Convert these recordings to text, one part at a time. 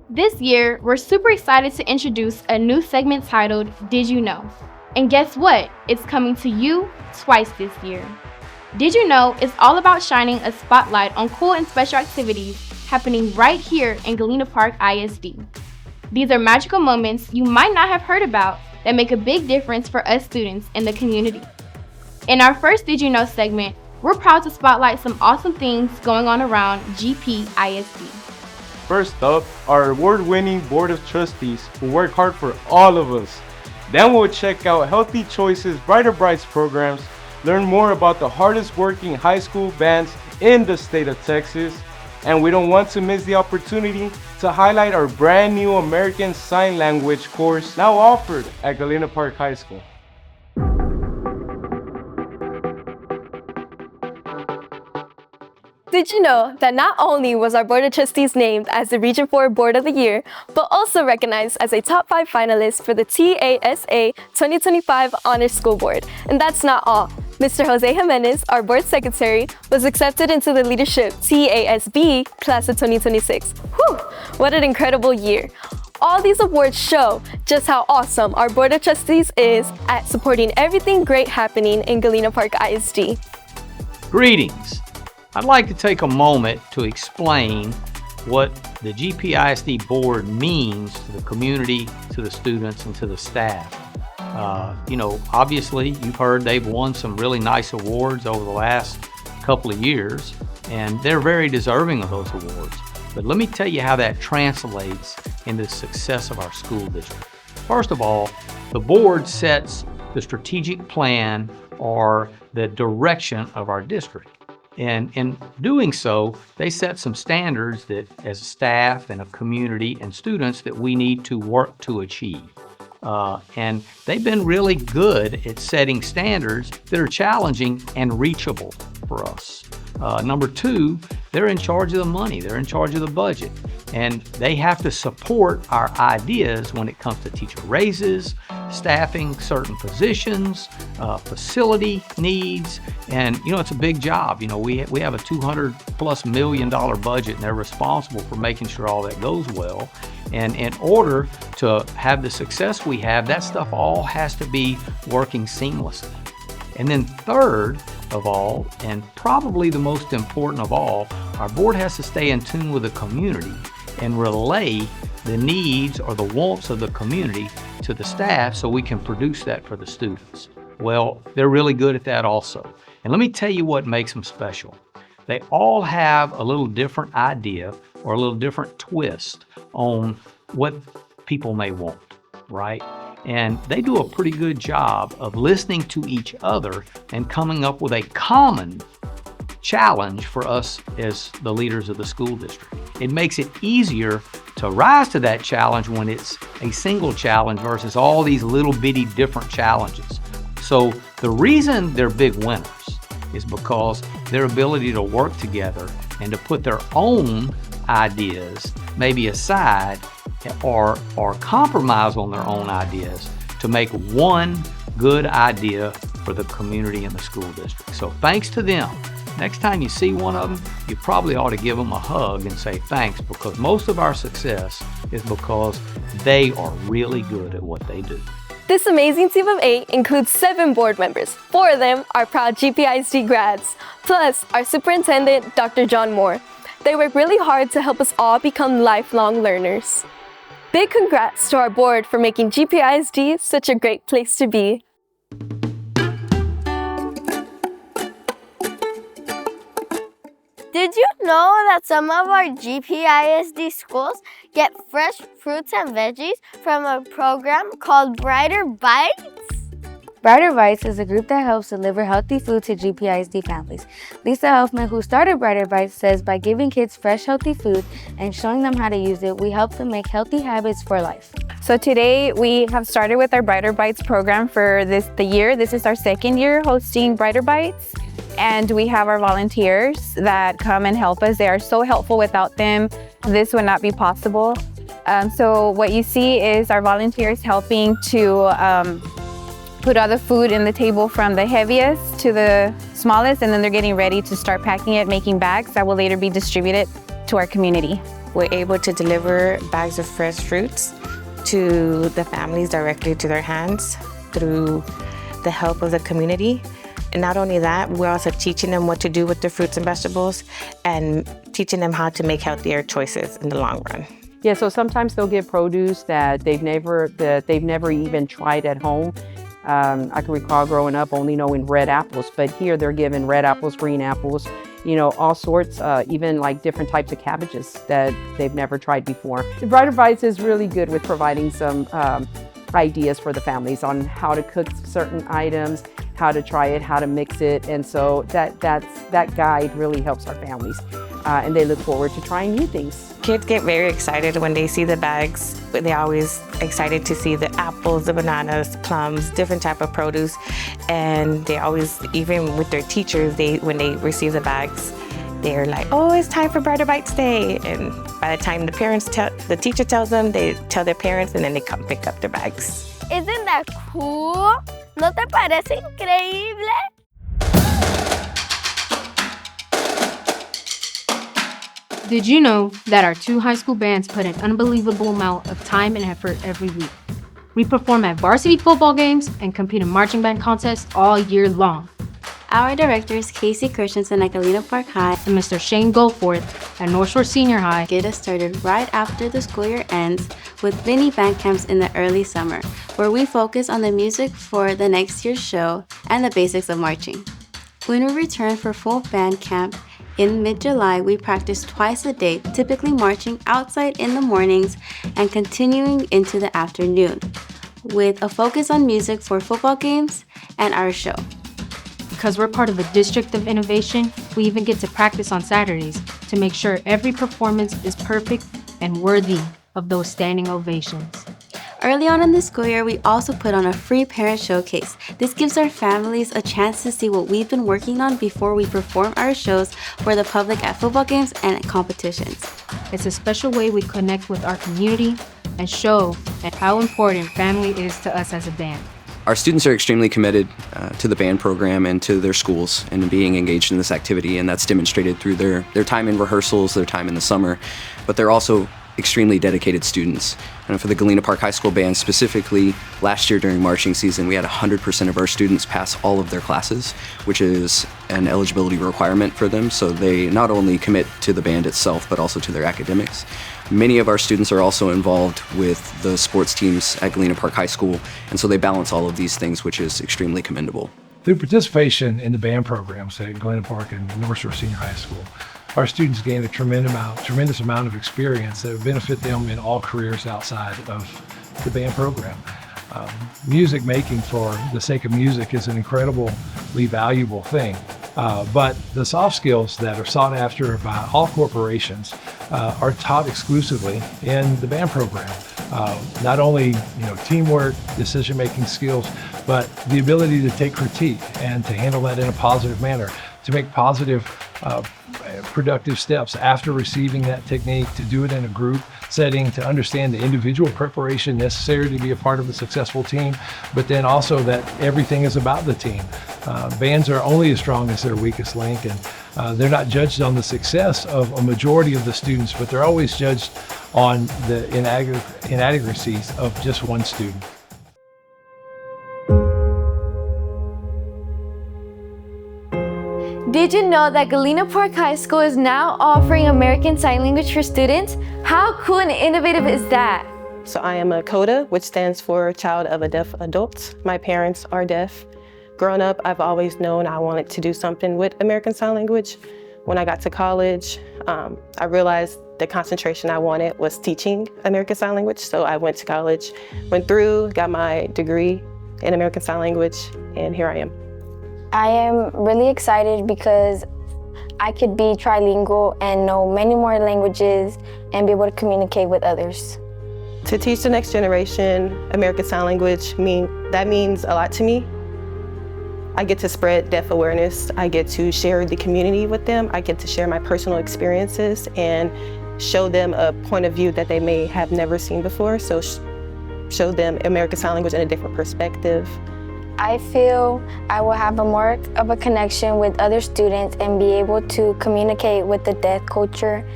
This year, we're super excited to introduce a new segment titled Did You Know? And guess what? It's coming to you twice this year. Did You Know is all about shining a spotlight on cool and special activities happening right here in Galena Park ISD. These are magical moments you might not have heard about that make a big difference for us students in the community. In our first Did You Know segment, we're proud to spotlight some awesome things going on around GPISD. First up, our award-winning Board of Trustees who work hard for all of us. Then we'll check out Healthy Choices Brighter Brights programs, learn more about the hardest working high school bands in the state of Texas, and we don't want to miss the opportunity to highlight our brand new American Sign Language course now offered at Galena Park High School. Did you know that not only was our Board of Trustees named as the Region 4 Board of the Year, but also recognized as a top 5 finalist for the TASA 2025 Honors School Board? And that's not all. Mr. Jose Jimenez, our Board Secretary, was accepted into the Leadership TASB Class of 2026. Whew, what an incredible year. All these awards show just how awesome our Board of Trustees is at supporting everything great happening in Galena Park ISD. Greetings. I'd like to take a moment to explain what the GPISD board means to the community, to the students, and to the staff. Obviously, you've heard they've won some really nice awards over the last couple of years, and they're very deserving of those awards. But let me tell you how that translates into the success of our school district. First of all, the board sets the strategic plan or the direction of our district. And in doing so, they set some standards that as a staff and a community and students that we need to work to achieve. And they've been really good at setting standards that are challenging and reachable for us. Number two, they're in charge of the money, they're in charge of the budget, and they have to support our ideas when it comes to teacher raises, staffing certain positions, facility needs, and it's a big job. We have a $200+ million budget, and they're responsible for making sure all that goes well. And in order to have the success we have, that stuff all has to be working seamlessly. And then third of all, and probably the most important of all, our board has to stay in tune with the community and relay the needs or the wants of the community to the staff so we can produce that for the students. Well, they're really good at that also. And let me tell you what makes them special. They all have a little different idea or a little different twist on what people may want, right? And they do a pretty good job of listening to each other and coming up with a common challenge for us as the leaders of the school district. It makes it easier to rise to that challenge when it's a single challenge versus all these little bitty different challenges. So the reason they're big winners is because their ability to work together and to put their own ideas maybe aside or compromise on their own ideas to make one good idea for the community and the school district. So thanks to them. Next time you see one of them, you probably ought to give them a hug and say thanks, because most of our success is because they are really good at what they do. This amazing team of 8 includes 7 board members. 4 of them are proud GPISD grads, plus our superintendent, Dr. John Moore. They work really hard to help us all become lifelong learners. Big congrats to our board for making GPISD such a great place to be. Did you know that some of our GPISD schools get fresh fruits and veggies from a program called Brighter Bites? Brighter Bites is a group that helps deliver healthy food to GPISD families. Lisa Elfman, who started Brighter Bites, says by giving kids fresh, healthy food and showing them how to use it, we help them make healthy habits for life. So today we have started with our Brighter Bites program for the year. This is our second year hosting Brighter Bites. And we have our volunteers that come and help us. They are so helpful. Without them, this would not be possible. So what you see is our volunteers helping to put all the food in the table from the heaviest to the smallest, and then they're getting ready to start packing it, making bags that will later be distributed to our community. We're able to deliver bags of fresh fruits to the families directly to their hands through the help of the community. And not only that, we're also teaching them what to do with the fruits and vegetables and teaching them how to make healthier choices in the long run. Yeah, so sometimes they'll get produce that they've never even tried at home. I can recall growing up only knowing red apples, but here they're given red apples, green apples, all sorts, even like different types of cabbages that they've never tried before. Brighter Bites is really good with providing some ideas for the families on how to cook certain items, how to try it, how to mix it, and so that guide really helps our families, and they look forward to trying new things. Kids get very excited when they see the bags. They're always excited to see the apples, the bananas, plums, different type of produce, and they always, even with their teachers, when they receive the bags, they're like, "Oh, it's time for Brighter Bites Day." And by the time the teacher tells them, they tell their parents, and then they come pick up their bags. Isn't that cool? ¿No te parece increíble? Did you know that our 2 high school bands put an unbelievable amount of time and effort every week? We perform at varsity football games and compete in marching band contests all year long. Our directors, Casey Christensen at Galena Park High And Mr. Shane Goforth at North Shore Senior High get us started right after the school year ends with mini band camps in the early summer, where we focus on the music for the next year's show and the basics of marching. When we return for full band camp in mid-July, we practice twice a day, typically marching outside in the mornings and continuing into the afternoon, with a focus on music for football games and our show. Because we're part of a district of innovation, we even get to practice on Saturdays to make sure every performance is perfect and worthy of those standing ovations. Early on in the school year, we also put on a free parent showcase. This gives our families a chance to see what we've been working on before we perform our shows for the public at football games and at competitions. It's a special way we connect with our community and show how important family is to us as a band. Our students are extremely committed to the band program and to their schools and being engaged in this activity, and that's demonstrated through their time in rehearsals, their time in the summer, but they're also extremely dedicated students. And for the Galena Park High School Band specifically, last year during marching season, we had 100% of our students pass all of their classes, which is an eligibility requirement for them, so they not only commit to the band itself, but also to their academics. Many of our students are also involved with the sports teams at Galena Park High School, and so they balance all of these things, which is extremely commendable. Through participation in the band programs at Galena Park and North Shore Senior High School, our students gain a tremendous amount of experience that will benefit them in all careers outside of the band program. Music making for the sake of music is an incredibly valuable thing, but the soft skills that are sought after by all corporations are taught exclusively in the band program. Not only teamwork, decision-making skills, but the ability to take critique and to handle that in a positive manner, to make positive, productive steps after receiving that technique, to do it in a group setting, to understand the individual preparation necessary to be a part of a successful team, but then also that everything is about the team. Bands are only as strong as their weakest link, and they're not judged on the success of a majority of the students, but they're always judged on the inadequacies of just one student. Did you know that Galena Park High School is now offering American Sign Language for students? How cool and innovative is that? So I am a CODA, which stands for Child of a Deaf Adult. My parents are deaf. Growing up, I've always known I wanted to do something with American Sign Language. When I got to college, I realized the concentration I wanted was teaching American Sign Language. So I went to college, went through, got my degree in American Sign Language, and here I am. I am really excited because I could be trilingual and know many more languages and be able to communicate with others. To teach the next generation American Sign Language, that means a lot to me. I get to spread deaf awareness. I get to share the community with them. I get to share my personal experiences and show them a point of view that they may have never seen before. So show them American Sign Language in a different perspective. I feel I will have more of a connection with other students and be able to communicate with the deaf culture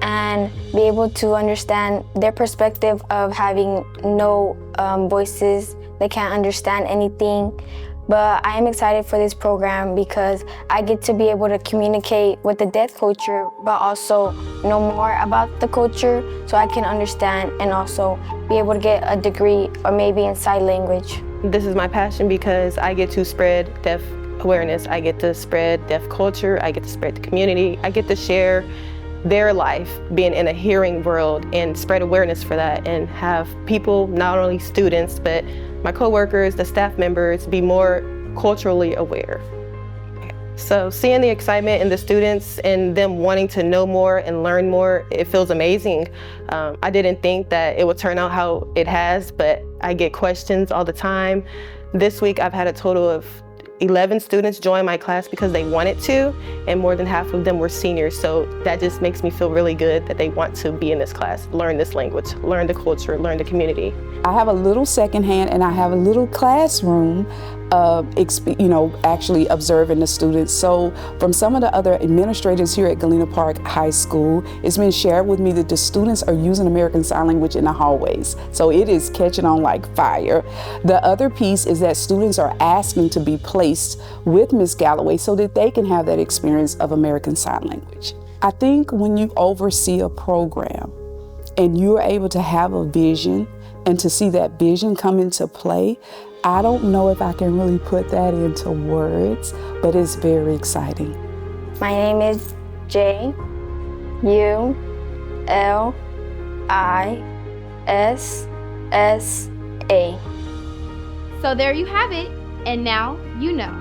and be able to understand their perspective of having no voices. They can't understand anything. But I am excited for this program because I get to be able to communicate with the deaf culture, but also know more about the culture so I can understand and also be able to get a degree or maybe in sign language. This is my passion because I get to spread deaf awareness. I get to spread deaf culture. I get to spread the community. I get to share their life being in a hearing world and spread awareness for that and have people, not only students, but my coworkers, the staff members, be more culturally aware. So seeing the excitement in the students and them wanting to know more and learn more, it feels amazing. I didn't think that it would turn out how it has, but I get questions all the time. This week I've had a total of 11 students join my class because they wanted to, and more than half of them were seniors. So that just makes me feel really good that they want to be in this class, learn this language, learn the culture, learn the community. I have a little secondhand and I have a little classroom actually observing the students. So from some of the other administrators here at Galena Park High School, it's been shared with me that the students are using American Sign Language in the hallways. So it is catching on like fire. The other piece is that students are asking to be placed with Ms. Galloway so that they can have that experience of American Sign Language. I think when you oversee a program and you're able to have a vision and to see that vision come into play, I don't know if I can really put that into words, but it's very exciting. My name is Julissa. So there you have it, and now you know.